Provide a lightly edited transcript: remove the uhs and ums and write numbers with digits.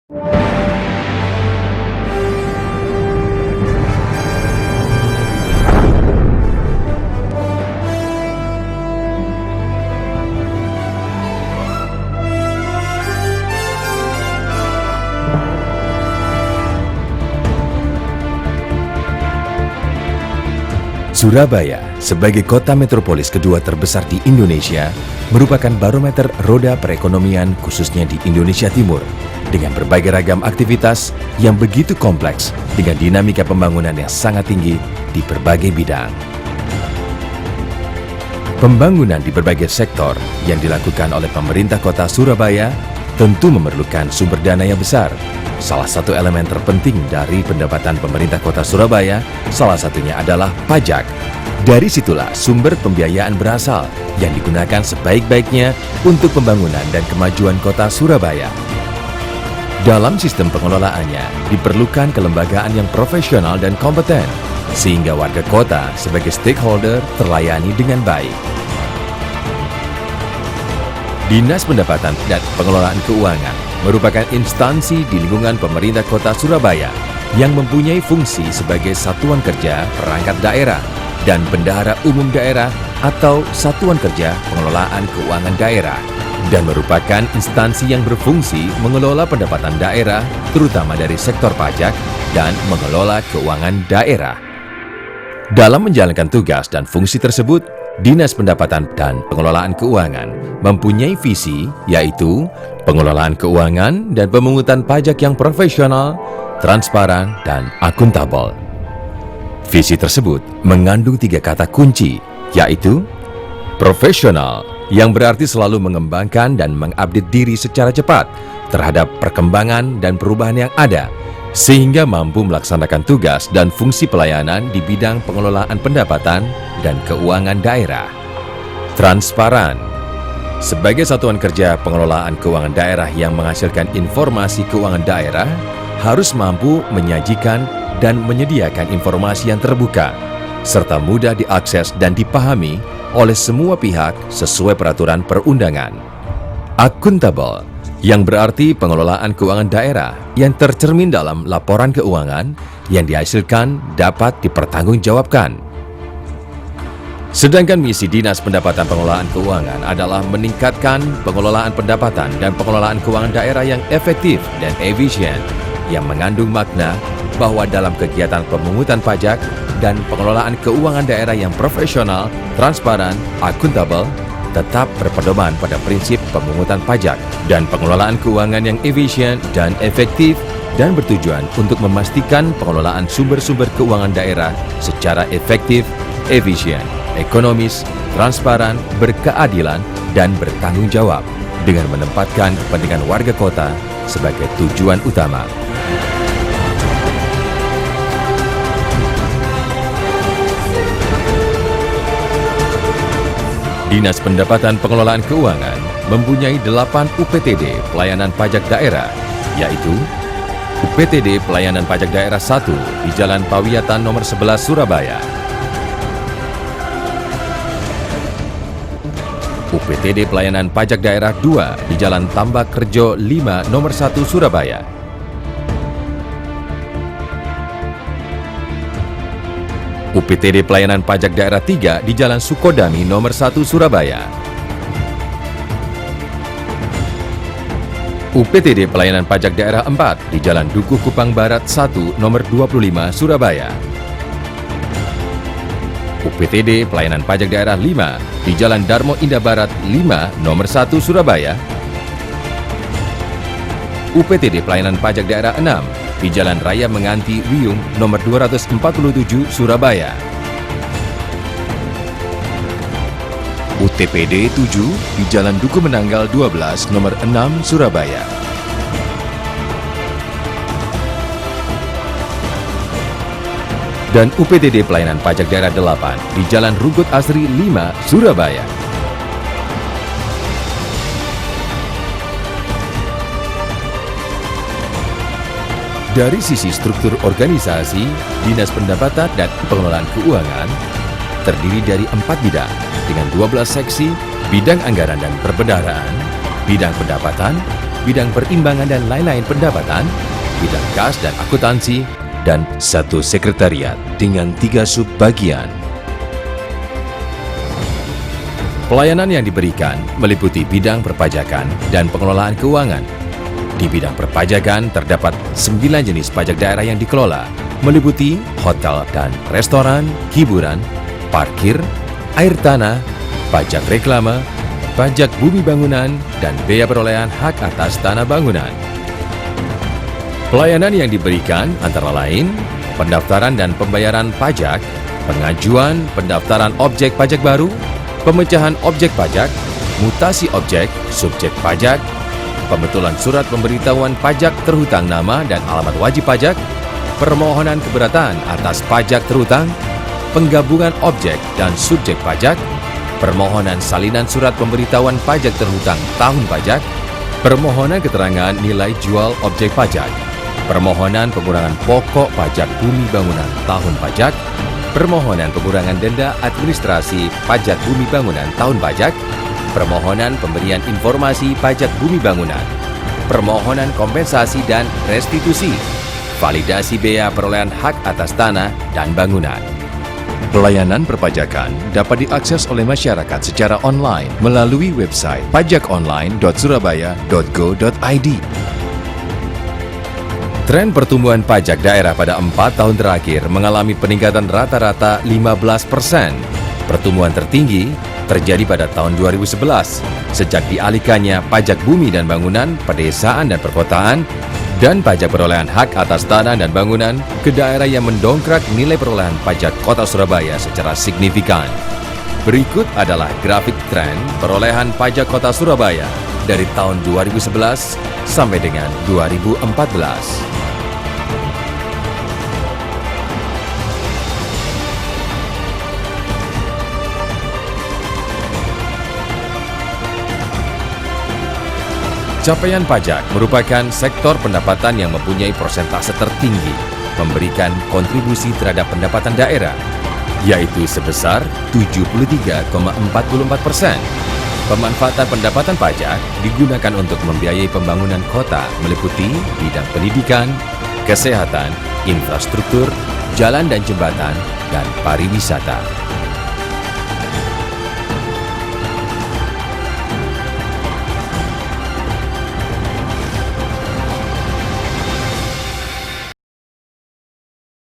Surabaya, sebagai kota metropolis kedua terbesar di Indonesia, merupakan barometer roda perekonomian khususnya di Indonesia Timur, dengan berbagai ragam aktivitas yang begitu kompleks dengan dinamika pembangunan yang sangat tinggi di berbagai bidang. Pembangunan di berbagai sektor yang dilakukan oleh pemerintah kota Surabaya tentu memerlukan sumber dana yang besar. Salah satu elemen terpenting dari pendapatan pemerintah kota Surabaya, salah satunya adalah pajak. Dari situlah sumber pembiayaan berasal yang digunakan sebaik-baiknya untuk pembangunan dan kemajuan kota Surabaya. Dalam sistem pengelolaannya, diperlukan kelembagaan yang profesional dan kompeten, sehingga warga kota sebagai stakeholder terlayani dengan baik. Dinas Pendapatan dan Pengelolaan Keuangan merupakan instansi di lingkungan pemerintah kota Surabaya yang mempunyai fungsi sebagai satuan kerja perangkat daerah dan bendahara umum daerah atau satuan kerja pengelolaan keuangan daerah, dan merupakan instansi yang berfungsi mengelola pendapatan daerah terutama dari sektor pajak dan mengelola keuangan daerah. Dalam menjalankan tugas dan fungsi tersebut, Dinas Pendapatan dan Pengelolaan Keuangan mempunyai visi, yaitu pengelolaan keuangan dan pemungutan pajak yang profesional, transparan, dan akuntabel. Visi tersebut mengandung 3 kata kunci, yaitu profesional, yang berarti selalu mengembangkan dan mengupdate diri secara cepat terhadap perkembangan dan perubahan yang ada, sehingga mampu melaksanakan tugas dan fungsi pelayanan di bidang pengelolaan pendapatan dan keuangan daerah. Transparan, sebagai satuan kerja pengelolaan keuangan daerah yang menghasilkan informasi keuangan daerah, harus mampu menyajikan dan menyediakan informasi yang terbuka, serta mudah diakses dan dipahami oleh semua pihak sesuai peraturan perundangan. Akuntabel, yang berarti pengelolaan keuangan daerah yang tercermin dalam laporan keuangan yang dihasilkan dapat dipertanggungjawabkan. Sedangkan misi Dinas Pendapatan Pengelolaan Keuangan adalah meningkatkan pengelolaan pendapatan dan pengelolaan keuangan daerah yang efektif dan efisien, yang mengandung makna bahwa dalam kegiatan pemungutan pajak dan pengelolaan keuangan daerah yang profesional, transparan, akuntabel, tetap berpedoman pada prinsip pemungutan pajak dan pengelolaan keuangan yang efisien dan efektif, dan bertujuan untuk memastikan pengelolaan sumber-sumber keuangan daerah secara efektif, efisien, ekonomis, transparan, berkeadilan, dan bertanggung jawab, dengan menempatkan kepentingan warga kota sebagai tujuan utama. Dinas Pendapatan Pengelolaan Keuangan mempunyai 8 UPTD Pelayanan Pajak Daerah, yaitu UPTD Pelayanan Pajak Daerah 1 di Jalan Pawiatan nomor 11 Surabaya, UPTD Pelayanan Pajak Daerah 2 di Jalan Tambak Rejo 5 nomor 1 Surabaya, UPTD Pelayanan Pajak Daerah 3 di Jalan Sukodami nomor 1 Surabaya, UPTD Pelayanan Pajak Daerah 4 di Jalan Dukuh Kupang Barat 1 nomor 25 Surabaya, UPTD Pelayanan Pajak Daerah 5 di Jalan Darmo Indah Barat 5 nomor 1 Surabaya, UPTD Pelayanan Pajak Daerah 6 di Jalan Raya Menganti Wiyung nomor 247 Surabaya, UTPD 7 di Jalan Duku Menanggal 12 nomor 6 Surabaya, dan UPTD Pelayanan Pajak Daerah 8 di Jalan Rugut Asri 5 Surabaya. Dari sisi struktur organisasi, Dinas Pendapatan dan Pengelolaan Keuangan terdiri dari 4 bidang dengan 12 seksi: bidang anggaran dan perbendaharaan, bidang pendapatan, bidang perimbangan dan lain-lain pendapatan, bidang kas dan akuntansi, dan 1 sekretariat dengan 3 subbagian. Pelayanan yang diberikan meliputi bidang perpajakan dan pengelolaan keuangan. Di bidang perpajakan terdapat 9 jenis pajak daerah yang dikelola, meliputi hotel dan restoran, hiburan, parkir, air tanah, pajak reklame, pajak bumi bangunan, dan bea perolehan hak atas tanah bangunan. Pelayanan yang diberikan antara lain pendaftaran dan pembayaran pajak, pengajuan pendaftaran objek pajak baru, pemecahan objek pajak, mutasi objek, subjek pajak, pembetulan surat pemberitahuan pajak terhutang nama dan alamat wajib pajak, permohonan keberatan atas pajak terhutang, penggabungan objek dan subjek pajak, permohonan salinan surat pemberitahuan pajak terhutang tahun pajak, permohonan keterangan nilai jual objek pajak, permohonan pengurangan pokok pajak bumi bangunan tahun pajak, permohonan pengurangan denda administrasi pajak bumi bangunan tahun pajak, permohonan pemberian informasi pajak bumi bangunan, permohonan kompensasi dan restitusi, validasi bea perolehan hak atas tanah dan bangunan. Pelayanan perpajakan dapat diakses oleh masyarakat secara online melalui website pajakonline.surabaya.go.id. Tren pertumbuhan pajak daerah pada 4 tahun terakhir mengalami peningkatan rata-rata 15%. Pertumbuhan tertinggi terjadi pada tahun 2011 sejak dialihkannya pajak bumi dan bangunan, pedesaan dan perkotaan, dan pajak perolehan hak atas tanah dan bangunan ke daerah yang mendongkrak nilai perolehan pajak Kota Surabaya secara signifikan. Berikut adalah grafik tren perolehan pajak Kota Surabaya dari tahun 2011 sampai dengan 2014. Capaian pajak merupakan sektor pendapatan yang mempunyai persentase tertinggi, memberikan kontribusi terhadap pendapatan daerah, yaitu sebesar 73,44%. Pemanfaatan pendapatan pajak digunakan untuk membiayai pembangunan kota meliputi bidang pendidikan, kesehatan, infrastruktur, jalan dan jembatan, dan pariwisata.